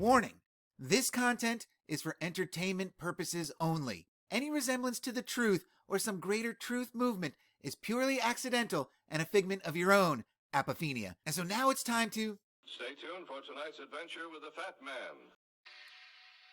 Warning: this content is for entertainment purposes only. Any resemblance to the truth or some greater truth movement is purely accidental and a figment of your own apophenia. And so now it's time to... Stay tuned for tonight's adventure with the Fat Man.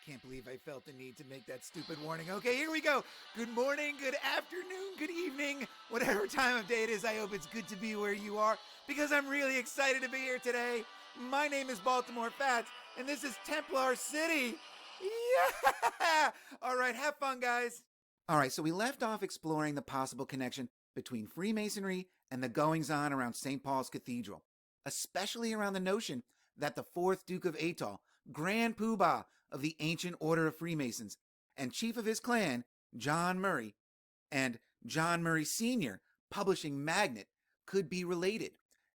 Can't believe I felt the need to make that stupid warning. Okay, here we go. Good morning, good afternoon, good evening, whatever time of day it is. I hope it's good to be where you are because I'm really excited to be here today. My name is Baltimore Fats, and this is Templar City. Yeah! All right, have fun, guys. All right, so we left off exploring the possible connection between Freemasonry and the goings-on around St. Paul's Cathedral, especially around the notion that the 4th Duke of Atoll, Grand Poobah of the ancient Order of Freemasons, and chief of his clan, John Murray, and John Murray Sr., publishing magnate, could be related.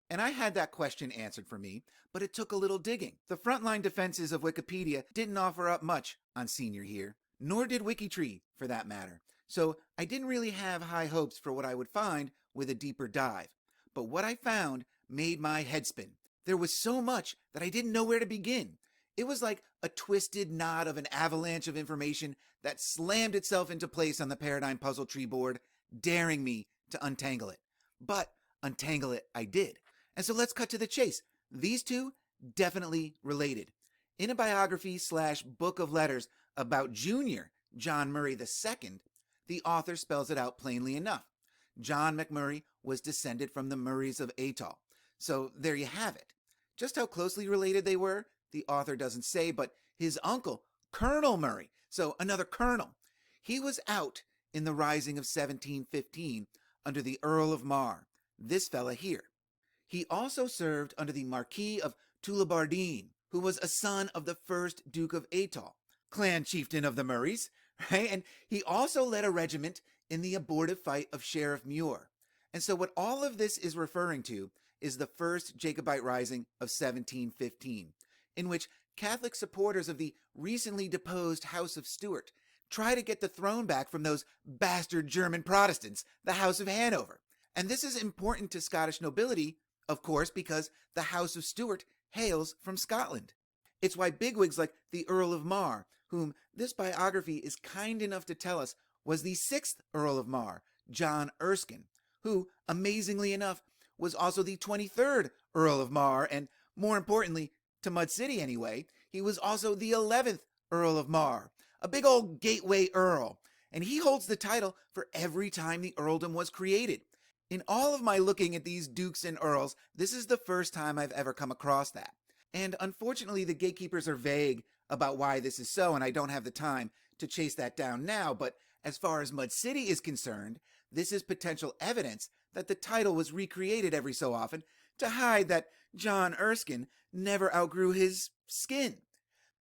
And I had that question answered for me, but it took a little digging. The frontline defenses of Wikipedia didn't offer up much on Sr. here, nor did Wikitree, for that matter. So I didn't really have high hopes for what I would find with a deeper dive. But what I found made my head spin. There was so much that I didn't know where to begin. It was like a twisted knot of an avalanche of information that slammed itself into place on the Paradigm Puzzle Tree board, daring me to untangle it. But untangle it I did. And so let's cut to the chase. These two definitely related. In a biography / book of letters about Junior John Murray II, the author spells it out plainly enough. John McMurray was descended from the Murrays of Atoll. So there you have it. Just how closely related they were, the author doesn't say, but his uncle, Colonel Murray, so another colonel, he was out in the rising of 1715 under the Earl of Mar, this fella here. He also served under the Marquis of Tullibardine, who was a son of the 1st Duke of Atoll, clan chieftain of the Murrays, right? And he also led a regiment in the abortive fight of Sheriff Muir. And so what all of this is referring to is the first Jacobite rising of 1715, in which Catholic supporters of the recently deposed House of Stuart try to get the throne back from those bastard German Protestants, the House of Hanover. And this is important to Scottish nobility, of course, because the House of Stuart hails from Scotland. It's why bigwigs like the Earl of Mar, whom this biography is kind enough to tell us was the 6th Earl of Mar, John Erskine, who, amazingly enough, was also the 23rd Earl of Mar, and more importantly, to Mud City anyway, he was also the 11th Earl of Mar, a big old gateway earl, and he holds the title for every time the earldom was created. In all of my looking at these dukes and earls, this is the first time I've ever come across that. And unfortunately, the gatekeepers are vague about why this is so, and I don't have the time to chase that down now, but as far as Mud City is concerned, this is potential evidence that the title was recreated every so often to hide that John Erskine never outgrew his skin.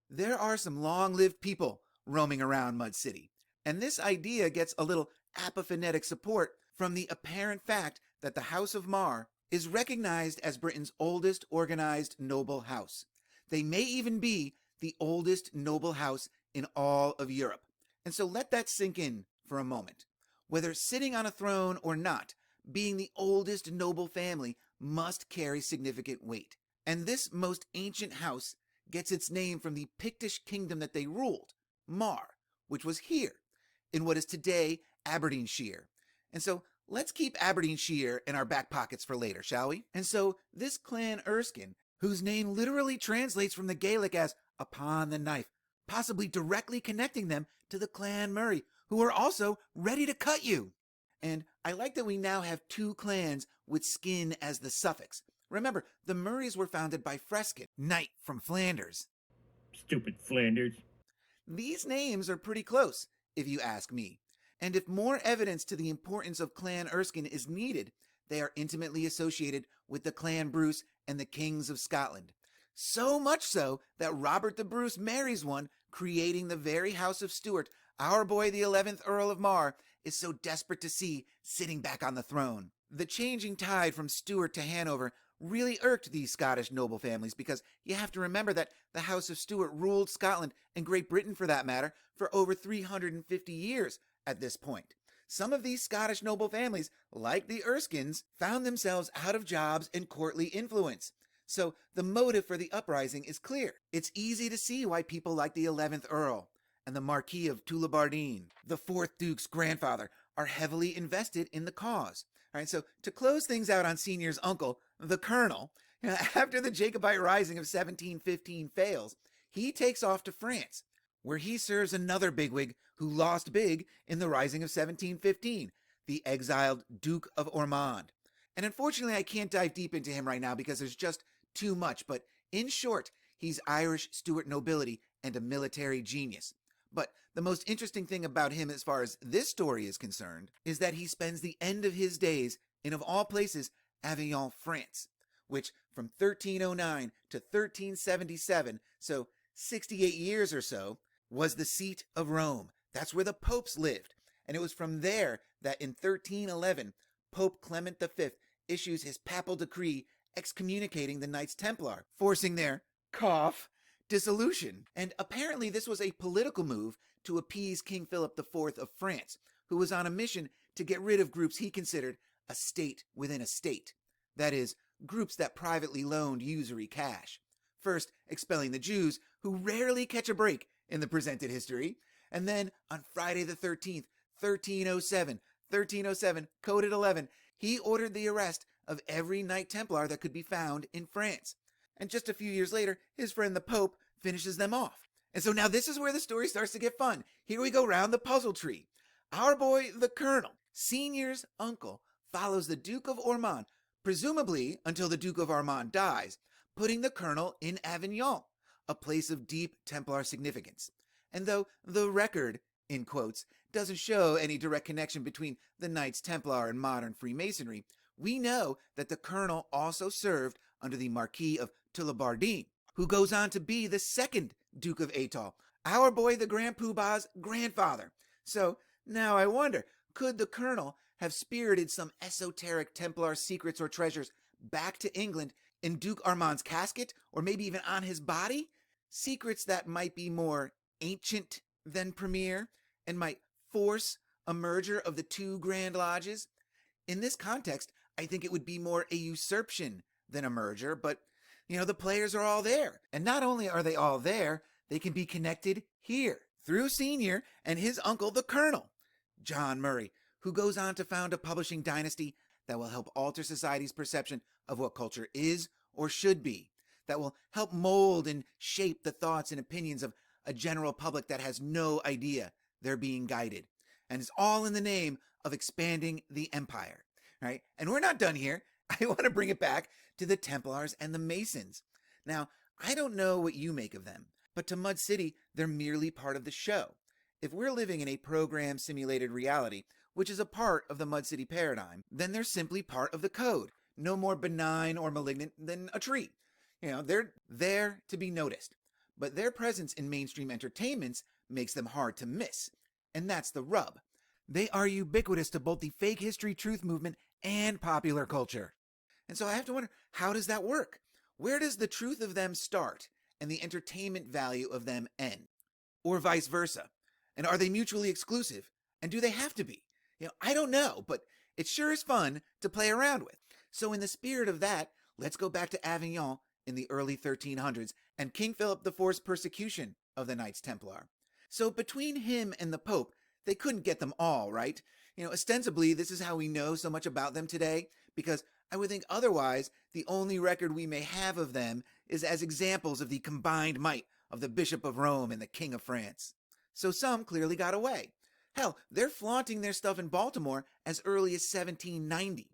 There are some long-lived people roaming around Mud City, and this idea gets a little apophonetic support from the apparent fact that the House of Mar is recognized as Britain's oldest organized noble house. They may even be the oldest noble house in all of Europe. And so let that sink in for a moment. Whether sitting on a throne or not, being the oldest noble family must carry significant weight. And this most ancient house gets its name from the Pictish kingdom that they ruled, Mar, which was here, in what is today Aberdeenshire. And so let's keep Aberdeenshire in our back pockets for later, shall we? And so this clan Erskine, whose name literally translates from the Gaelic as upon the knife, possibly directly connecting them to the clan Murray, who are also ready to cut you. And I like that we now have two clans with skin as the suffix. Remember, the Murrays were founded by Freskin, knight from Flanders. Stupid Flanders. These names are pretty close, if you ask me. And if more evidence to the importance of Clan Erskine is needed, they are intimately associated with the Clan Bruce and the Kings of Scotland. So much so that Robert the Bruce marries one, creating the very House of Stuart our boy the 11th Earl of Mar is so desperate to see sitting back on the throne. The changing tide from Stuart to Hanover really irked these Scottish noble families because you have to remember that the House of Stuart ruled Scotland and Great Britain for that matter for over 350 years at this point. Some of these Scottish noble families, like the Erskines, found themselves out of jobs and courtly influence. So the motive for the uprising is clear. It's easy to see why people like the 11th Earl and the Marquis of Tullibardine, the 4th Duke's grandfather, are heavily invested in the cause. All right, so to close things out on Senior's uncle, the Colonel, after the Jacobite Rising of 1715 fails, he takes off to France, where he serves another bigwig who lost big in the Rising of 1715, the exiled Duke of Ormond. And unfortunately, I can't dive deep into him right now because there's just too much, but in short, he's Irish Stuart nobility and a military genius. But the most interesting thing about him as far as this story is concerned is that he spends the end of his days in, of all places, Avignon, France, which from 1309 to 1377, so 68 years or so, was the seat of Rome. That's where the popes lived. And it was from there that in 1311, Pope Clement V issues his papal decree excommunicating the Knights Templar, forcing their, cough, dissolution. And apparently this was a political move to appease King Philip IV of France, who was on a mission to get rid of groups he considered a state within a state. That is, groups that privately loaned usury cash. First, expelling the Jews, who rarely catch a break in the presented history, and then on Friday the 13th, 1307, coded 11, he ordered the arrest of every Knight Templar that could be found in France. And just a few years later, his friend the Pope finishes them off. And so now this is where the story starts to get fun. Here we go round the puzzle tree. Our boy, the Colonel, Senior's uncle, follows the Duke of Ormond, presumably until the Duke of Ormond dies, putting the Colonel in Avignon, a place of deep Templar significance. And though the record, in quotes, doesn't show any direct connection between the Knights Templar and modern Freemasonry, we know that the Colonel also served under the Marquis of Tullibardine, who goes on to be the second Duke of Atoll, our boy the Grand Poobah's grandfather. So now I wonder, could the Colonel have spirited some esoteric Templar secrets or treasures back to England in Duke Armand's casket, or maybe even on his body? Secrets that might be more ancient than premier and might force a merger of the two Grand Lodges? In this context, I think it would be more a usurpation than a merger, but, the players are all there. And not only are they all there, they can be connected here, through Senior and his uncle, the Colonel, John Murray, who goes on to found a publishing dynasty that will help alter society's perception of what culture is or should be, that will help mold and shape the thoughts and opinions of a general public that has no idea they're being guided. And it's all in the name of expanding the empire, right? And we're not done here. I want to bring it back to the Templars and the Masons. Now, I don't know what you make of them, but to Mud City, they're merely part of the show. If we're living in a program simulated reality, which is a part of the Mud City paradigm, then they're simply part of the code, no more benign or malignant than a tree. They're there to be noticed, but their presence in mainstream entertainments makes them hard to miss. And that's the rub. They are ubiquitous to both the fake history truth movement and popular culture. And so I have to wonder, how does that work? Where does the truth of them start and the entertainment value of them end? Or vice versa? And are they mutually exclusive? And do they have to be? I don't know, but it sure is fun to play around with. So in the spirit of that, let's go back to Avignon in the early 1300s and King Philip IV's persecution of the Knights Templar. So between him and the Pope, they couldn't get them all, right? Ostensibly, this is how we know so much about them today, because I would think otherwise, the only record we may have of them is as examples of the combined might of the Bishop of Rome and the King of France. So some clearly got away. Hell, they're flaunting their stuff in Baltimore as early as 1790.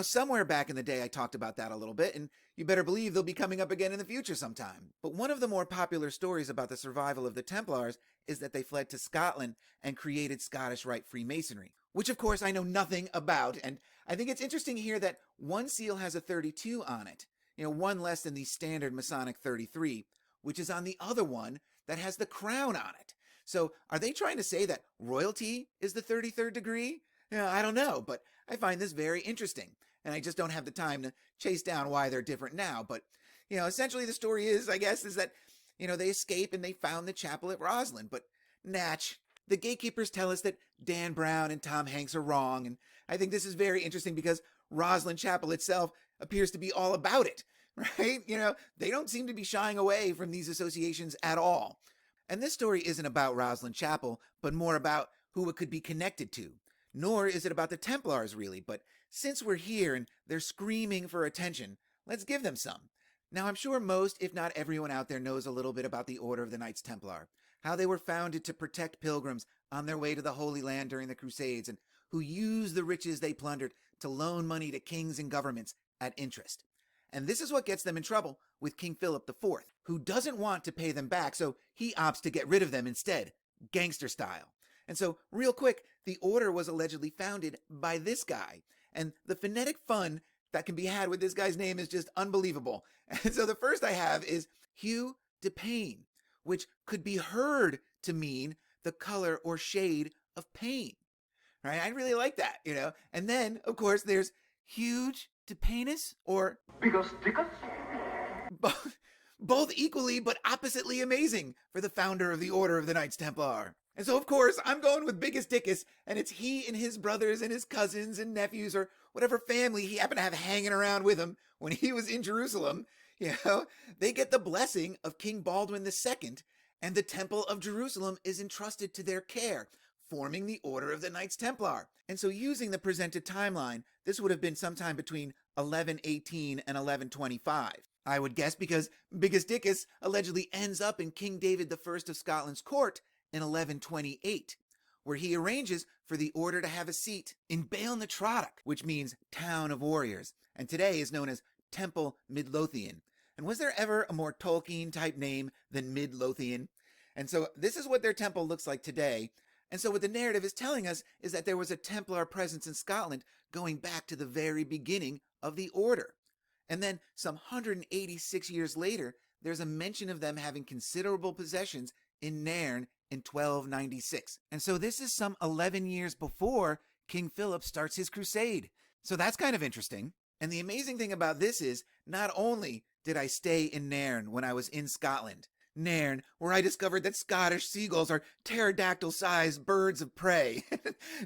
Somewhere back in the day I talked about that a little bit, and you better believe they'll be coming up again in the future sometime. But one of the more popular stories about the survival of the Templars is that they fled to Scotland and created Scottish Rite Freemasonry, which of course I know nothing about, and I think it's interesting here that one seal has a 32 on it, one less than the standard Masonic 33, which is on the other one that has the crown on it. So are they trying to say that royalty is the 33rd degree? I don't know, but I find this very interesting, and I just don't have the time to chase down why they're different now. But, essentially the story is, I guess, is that, they escape and they found the chapel at Roslin. But, natch, the gatekeepers tell us that Dan Brown and Tom Hanks are wrong, and I think this is very interesting because Roslin Chapel itself appears to be all about it. right? They don't seem to be shying away from these associations at all. And this story isn't about Roslin Chapel, but more about who it could be connected to. Nor is it about the Templars, really, but since we're here and they're screaming for attention, let's give them some. Now, I'm sure most, if not everyone out there knows a little bit about the Order of the Knights Templar, how they were founded to protect pilgrims on their way to the Holy Land during the Crusades, and who used the riches they plundered to loan money to kings and governments at interest. And this is what gets them in trouble with King Philip IV, who doesn't want to pay them back, so he opts to get rid of them instead, gangster style. And so, real quick, the order was allegedly founded by this guy. And the phonetic fun that can be had with this guy's name is just unbelievable. And so the first I have is Hugh de Pain, which could be heard to mean the color or shade of pain. Right? I really like that, And then, of course, there's Huge de Painus, or Biggest Dickus? both equally but oppositely amazing for the founder of the Order of the Knights Templar. And so, of course, I'm going with Biggest Dickus, and it's he and his brothers and his cousins and nephews or whatever family he happened to have hanging around with him when he was in Jerusalem. They get the blessing of King Baldwin II, and the Temple of Jerusalem is entrusted to their care, forming the Order of the Knights Templar. And so using the presented timeline, this would have been sometime between 1118 and 1125. I would guess because Biggest Dickus allegedly ends up in King David I of Scotland's court in 1128, where he arranges for the order to have a seat in Baal Natrodic, which means Town of Warriors, and today is known as Temple Midlothian. And was there ever a more Tolkien-type name than Midlothian? And so this is what their temple looks like today. And so what the narrative is telling us is that there was a Templar presence in Scotland going back to the very beginning of the order. And then some 186 years later, there's a mention of them having considerable possessions in Nairn in 1296. And so this is some 11 years before King Philip starts his crusade. So that's kind of interesting. And the amazing thing about this is, not only did I stay in Nairn when I was in Scotland, Nairn, where I discovered that Scottish seagulls are pterodactyl-sized birds of prey.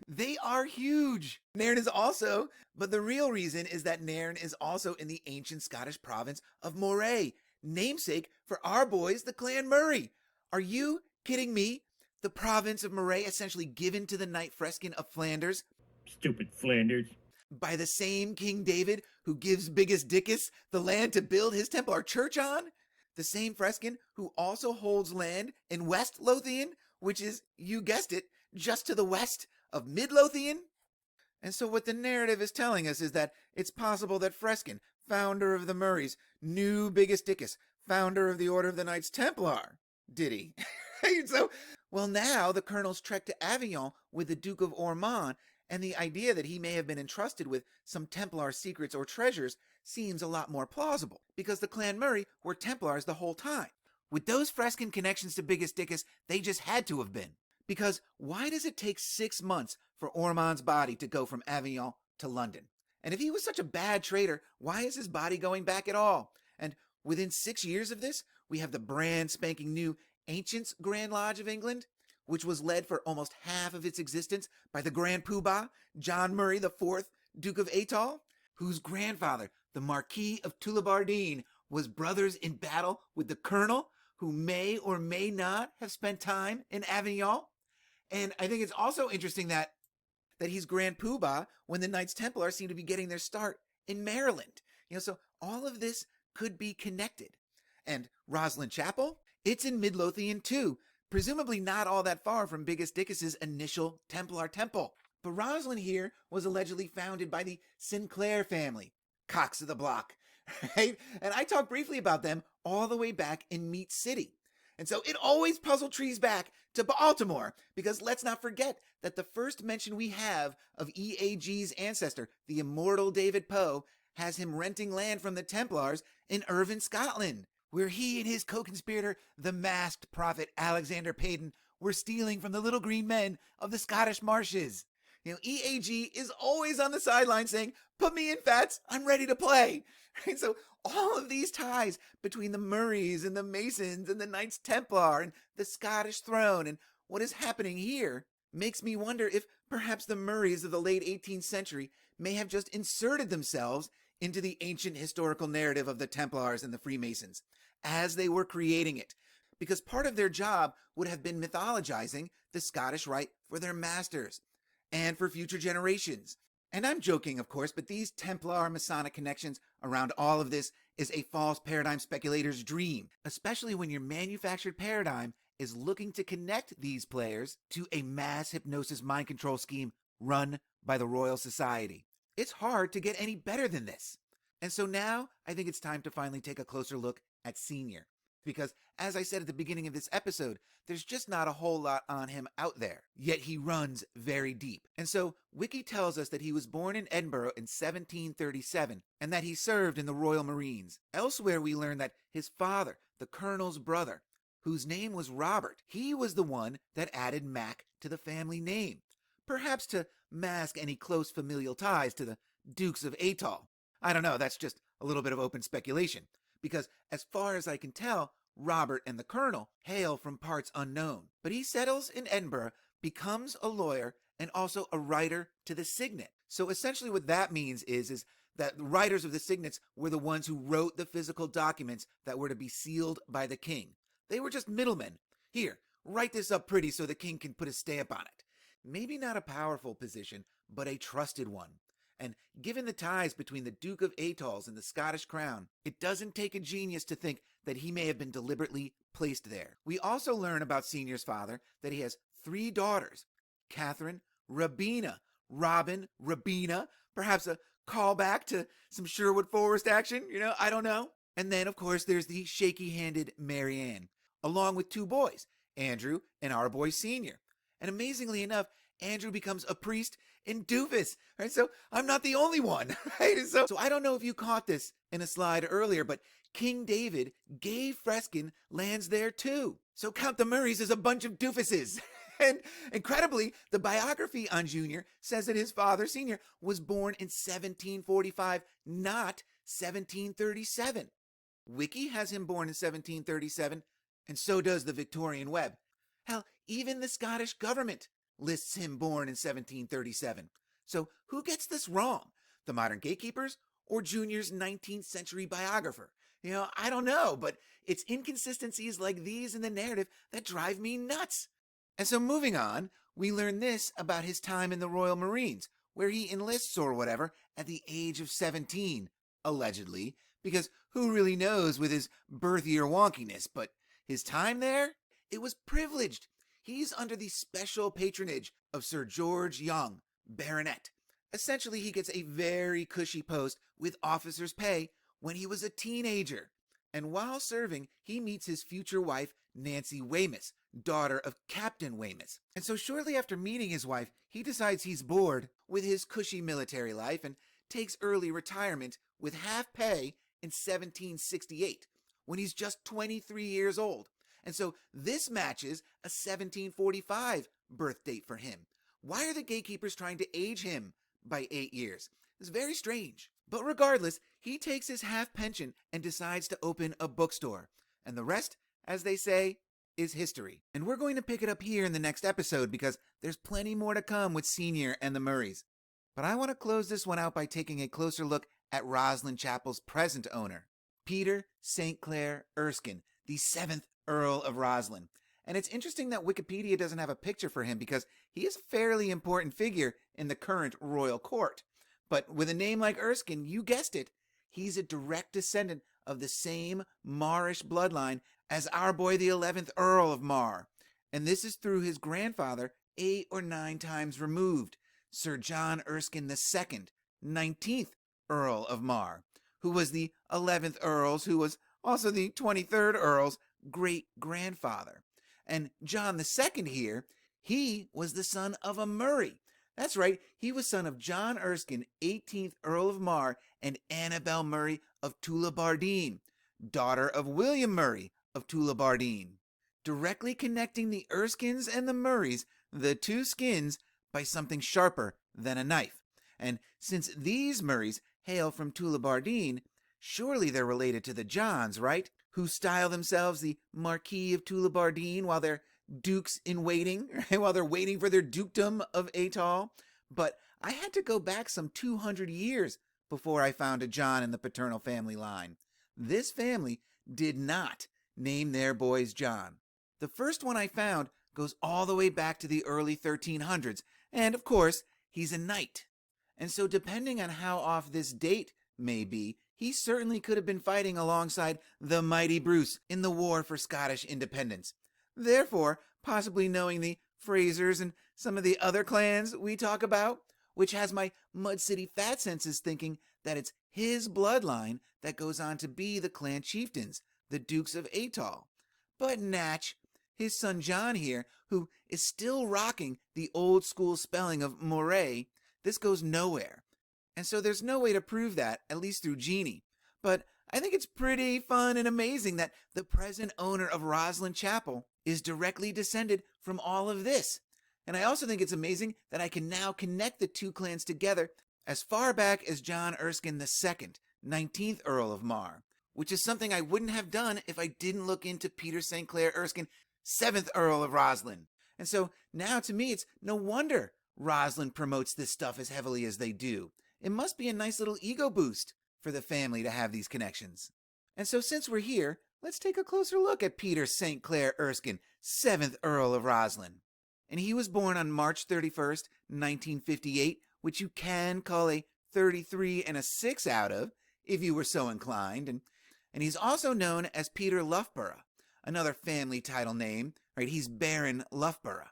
They are huge. Nairn is also, but the real reason is that Nairn is also in the ancient Scottish province of Moray, namesake for our boys, the Clan Murray. Are you kidding me? The province of Moray essentially given to the Knight Freskin of Flanders. Stupid Flanders. By the same King David who gives Biggest Dickus the land to build his Templar church on. The same Freskin who also holds land in West Lothian, which is, you guessed it, just to the west of Midlothian. And so what the narrative is telling us is that it's possible that Freskin, founder of the Murrays, knew Biggest Dickus, founder of the Order of the Knights Templar. Did he? So, well, now the colonels trek to Avignon with the Duke of Ormond, and the idea that he may have been entrusted with some Templar secrets or treasures seems a lot more plausible, because the Clan Murray were Templars the whole time. With those Freskin connections to Biggest Dickus, they just had to have been. Because why does it take 6 months for Ormond's body to go from Avignon to London? And if he was such a bad traitor, why is his body going back at all? And within 6 years of this, we have the brand spanking new Ancients Grand Lodge of England, which was led for almost half of its existence by the Grand Poobah, John Murray IV, Duke of Atoll, whose grandfather, the Marquis of Tullibardine, was brothers in battle with the Colonel, who may or may not have spent time in Avignon. And I think it's also interesting that he's Grand Poobah when the Knights Templar seem to be getting their start in Maryland. So all of this could be connected. And Roslin Chapel, it's in Midlothian too, presumably not all that far from Biggest Dickus's initial Templar temple. But Roslin here was allegedly founded by the Sinclair family, cocks of the block, right? And I talked briefly about them all the way back in Meat City. And so it always puzzle trees back to Baltimore, because let's not forget that the first mention we have of EAG's ancestor, the immortal David Poe, has him renting land from the Templars in Irvine, Scotland, where he and his co-conspirator, the masked prophet Alexander Payton, were stealing from the little green men of the Scottish marshes. EAG is always on the sideline saying, "Put me in, Fats, I'm ready to play." Right? So all of these ties between the Murrays and the Masons and the Knights Templar and the Scottish throne and what is happening here makes me wonder if perhaps the Murrays of the late 18th century may have just inserted themselves into the ancient historical narrative of the Templars and the Freemasons as they were creating it, because part of their job would have been mythologizing the Scottish Rite for their masters and for future generations. And I'm joking, of course, but these Templar Masonic connections around all of this is a false paradigm speculator's dream, especially when your manufactured paradigm is looking to connect these players to a mass hypnosis mind control scheme run by the Royal Society. It's hard to get any better than this. And so now I think it's time to finally take a closer look at Senior. Because, as I said at the beginning of this episode, there's just not a whole lot on him out there. Yet he runs very deep. And so, Wiki tells us that he was born in Edinburgh in 1737, and that he served in the Royal Marines. Elsewhere we learn that his father, the Colonel's brother, whose name was Robert, he was the one that added Mac to the family name. Perhaps to mask any close familial ties to the Dukes of Atoll. I don't know, that's just a little bit of open speculation. Because as far as I can tell, Robert and the Colonel hail from parts unknown. But he settles in Edinburgh, becomes a lawyer, and also a writer to the signet. So essentially what that means is that the writers of the signets were the ones who wrote the physical documents that were to be sealed by the king. They were just middlemen. Here, write this up pretty so the king can put a stamp on it. Maybe not a powerful position, but a trusted one. And given the ties between the Duke of Atolls and the Scottish crown, it doesn't take a genius to think that he may have been deliberately placed there. We also learn about Senior's father that he has 3 daughters, Catherine, Robina, perhaps a callback to some Sherwood Forest action, I don't know. And then, of course, there's the shaky-handed Mary Ann, along with 2 boys, Andrew and our boy Senior. And amazingly enough, Andrew becomes a priest in Doofus, right? So I'm not the only one, right? So I don't know if you caught this in a slide earlier, but King David gave Freskin lands there too. So count the Murrays as a bunch of doofuses. And incredibly, the biography on Junior says that his father, Senior, was born in 1745, not 1737. Wiki has him born in 1737, and so does the Victorian Web. Hell, even the Scottish government lists him born in 1737. So who gets this wrong? The modern gatekeepers or Junior's 19th century biographer? I don't know, but it's inconsistencies like these in the narrative that drive me nuts. And so moving on, we learn this about his time in the Royal Marines, where he enlists or whatever at the age of 17, allegedly, because who really knows with his birth year wonkiness, but his time there, it was privileged. He's under the special patronage of Sir George Young, Baronet. Essentially, he gets a very cushy post with officer's pay when he was a teenager. And while serving, he meets his future wife, Nancy Weymouth, daughter of Captain Weymouth. And so shortly after meeting his wife, he decides he's bored with his cushy military life and takes early retirement with half pay in 1768, when he's just 23 years old. And so this matches a 1745 birth date for him. Why are the gatekeepers trying to age him by 8 years? It's very strange. But regardless, he takes his half pension and decides to open a bookstore. And the rest, as they say, is history. And we're going to pick it up here in the next episode because there's plenty more to come with Senior and the Murrays. But I want to close this one out by taking a closer look at Roslin Chapel's present owner, Peter St. Clair Erskine, the 7th Earl of Roslin. And it's interesting that Wikipedia doesn't have a picture for him because he is a fairly important figure in the current royal court. But with a name like Erskine, you guessed it, he's a direct descendant of the same Marish bloodline as our boy the 11th Earl of Mar. And this is through his grandfather 8 or 9 times removed, Sir John Erskine II, 19th Earl of Mar, who was the 11th Earl's, who was also the 23rd Earl's great-grandfather. And John II here, he was the son of a Murray. That's right, he was son of John Erskine, 18th Earl of Mar, and Annabel Murray of Tullibardine, daughter of William Murray of Tullibardine, directly connecting the Erskines and the Murrays, the two skins, by something sharper than a knife. And since these Murrays hail from Tullibardine, surely they're related to the Johns, right? Who style themselves the Marquis of Tullibardine while they're dukes in waiting, right? While they're waiting for their dukedom of Atoll. But I had to go back some 200 years before I found a John in the paternal family line. This family did not name their boys John. The first one I found goes all the way back to the early 1300s, and of course, he's a knight. And so depending on how off this date may be, he certainly could have been fighting alongside the mighty Bruce in the war for Scottish independence. Therefore, possibly knowing the Frasers and some of the other clans we talk about, which has my Mud City fat senses thinking that it's his bloodline that goes on to be the clan chieftains, the Dukes of Atoll. But Natch, his son John here, who is still rocking the old school spelling of Murray, this goes nowhere. And so there's no way to prove that, at least through Jeannie. But I think it's pretty fun and amazing that the present owner of Roslin Chapel is directly descended from all of this. And I also think it's amazing that I can now connect the two clans together as far back as John Erskine II, 19th Earl of Mar, which is something I wouldn't have done if I didn't look into Peter St. Clair Erskine, 7th Earl of Roslin. And so now to me it's no wonder Roslin promotes this stuff as heavily as they do. It must be a nice little ego boost for the family to have these connections. And so since we're here, let's take a closer look at Peter St. Clair Erskine, 7th Earl of Roslin. And he was born on March 31st, 1958, which you can call a 33 and a 6 out of, if you were so inclined. And he's also known as Peter Loughborough, another family title name, right? He's Baron Loughborough.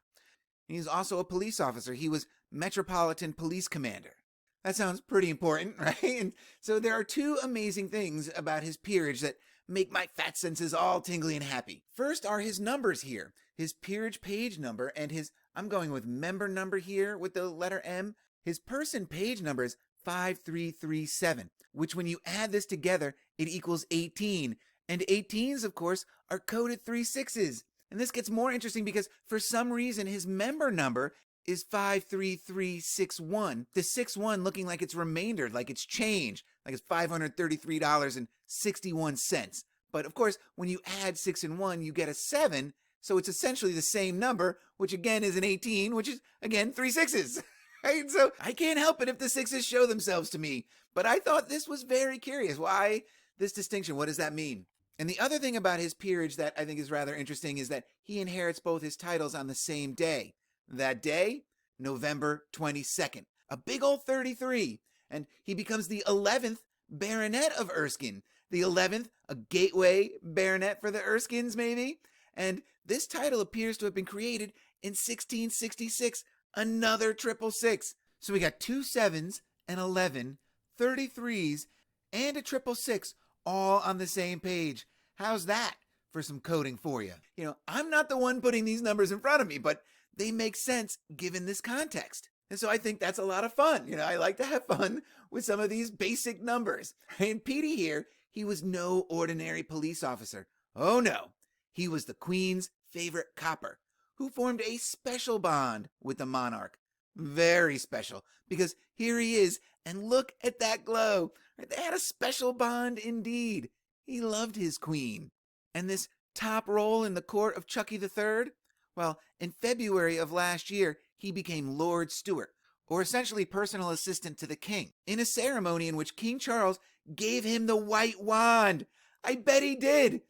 And he's also a police officer. He was Metropolitan Police Commander. That sounds pretty important, right? And so there are two amazing things about his peerage that make my fat senses all tingly and happy. First are his numbers here. His peerage page number and his, I'm going with member number here with the letter M. His person page number is 5337, which when you add this together, it equals 18. And 18s, of course, are coded 3 6s. And this gets more interesting because for some reason his member number is 53361. The 61 looking like it's remaindered, like it's change, like it's $533.61. But of course, when you add 6 and 1, you get a 7. So it's essentially the same number, which again is an 18, which is again 3 6s. Right? So I can't help it if the 6s show themselves to me. But I thought this was very curious. Why this distinction? What does that mean? And the other thing about his peerage that I think is rather interesting is that he inherits both his titles on the same day. That day, November 22nd, a big old 33, and he becomes the 11th Baronet of Erskine. The 11th, a gateway baronet for the Erskines, maybe? And this title appears to have been created in 1666, another 666. So we got 2 7s, an 11, 33s, and a 666 all on the same page. How's that for some coding for you? You know, I'm not the one putting these numbers in front of me, but they make sense given this context. And so I think that's a lot of fun. You know, I like to have fun with some of these basic numbers. And Petey here, he was no ordinary police officer. Oh no, he was the Queen's favorite copper who formed a special bond with the monarch. Very special, because here he is, and look at that glow. They had a special bond indeed. He loved his queen. And this top role in the court of Chucky III? Well, in February of last year, he became Lord Stewart, or essentially personal assistant to the king, in a ceremony in which King Charles gave him the white wand. I bet he did.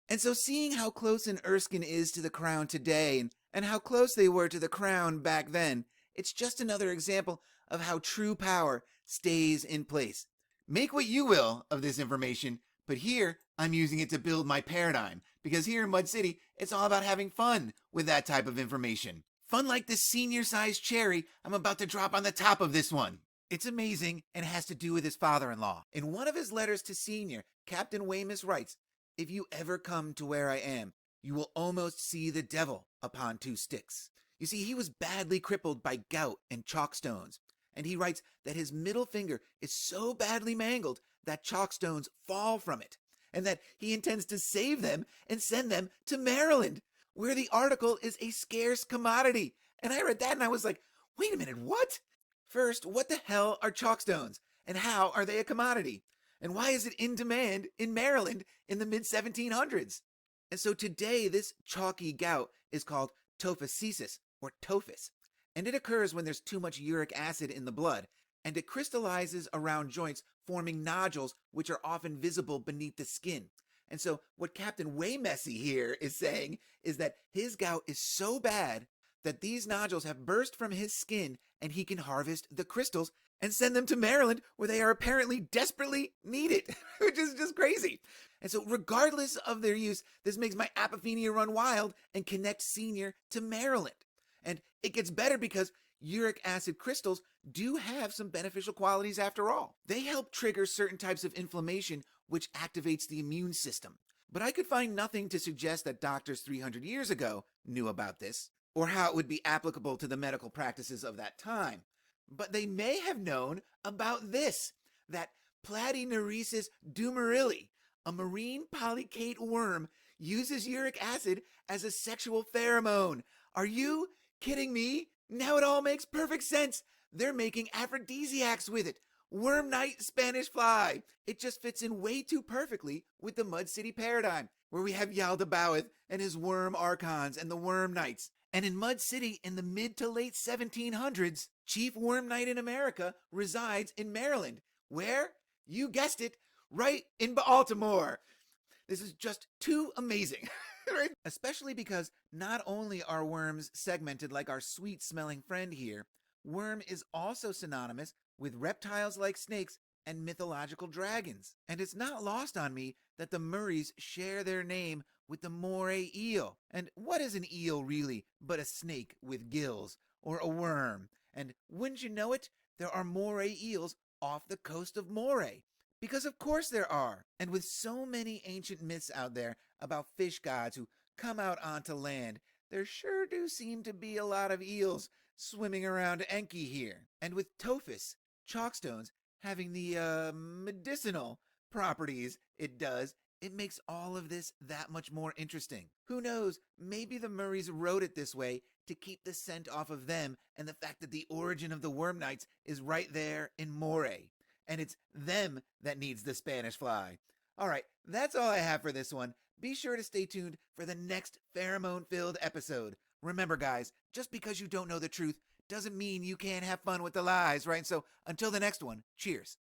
And so seeing how close an Erskine is to the crown today, and how close they were to the crown back then, it's just another example of how true power stays in place. Make what you will of this information, but here I'm using it to build my paradigm, because here in Mud City, it's all about having fun with that type of information. Fun like this senior-sized cherry I'm about to drop on the top of this one. It's amazing and has to do with his father-in-law. In one of his letters to Senior, Captain Weymouth writes, "If you ever come to where I am, you will almost see the devil upon 2 sticks." You see, he was badly crippled by gout and chalkstones, and he writes that his middle finger is so badly mangled that chalkstones fall from it, and that he intends to save them and send them to Maryland, where the article is a scarce commodity. And I read that and I was like, wait a minute, what? First, what the hell are chalkstones, and how are they a commodity? And why is it in demand in Maryland in the mid-1700s? And so today, this chalky gout is called tophacesis, or tophus, and it occurs when there's too much uric acid in the blood, and it crystallizes around joints, forming nodules which are often visible beneath the skin. And so what Captain Waymessy here is saying is that his gout is so bad that these nodules have burst from his skin and he can harvest the crystals and send them to Maryland where they are apparently desperately needed, which is just crazy. And so regardless of their use, this makes my apophenia run wild and connect Senior to Maryland. And it gets better because uric acid crystals do have some beneficial qualities after all. They help trigger certain types of inflammation, which activates the immune system. But I could find nothing to suggest that doctors 300 years ago knew about this, or how it would be applicable to the medical practices of that time. But they may have known about this, that Platyneresis dumerilli, a marine polycate worm, uses uric acid as a sexual pheromone. Are you kidding me? Now it all makes perfect sense. They're making aphrodisiacs with it. Worm Night Spanish Fly. It just fits in way too perfectly with the Mud City paradigm, where we have Yaldabaoth and his worm archons and the Worm Knights. And in Mud City in the mid to late 1700s, Chief Worm Knight in America resides in Maryland. Where? You guessed it, right in Baltimore. This is just too amazing. Right? Especially because not only are worms segmented like our sweet-smelling friend here, worm is also synonymous with reptiles like snakes and mythological dragons. And it's not lost on me that the Murrays share their name with the moray eel. And what is an eel really but a snake with gills, or a worm? And wouldn't you know it, there are moray eels off the coast of Moray. Because of course there are. And with so many ancient myths out there about fish gods who come out onto land, there sure do seem to be a lot of eels swimming around Enki here. And with tophus, chalkstones, having the medicinal properties it does, it makes all of this that much more interesting. Who knows, maybe the Murrays wrote it this way to keep the scent off of them and the fact that the origin of the Worm Knights is right there in Moray. And it's them that needs the Spanish fly. All right, that's all I have for this one. Be sure to stay tuned for the next pheromone-filled episode. Remember, guys, just because you don't know the truth doesn't mean you can't have fun with the lies, right? So until the next one, cheers.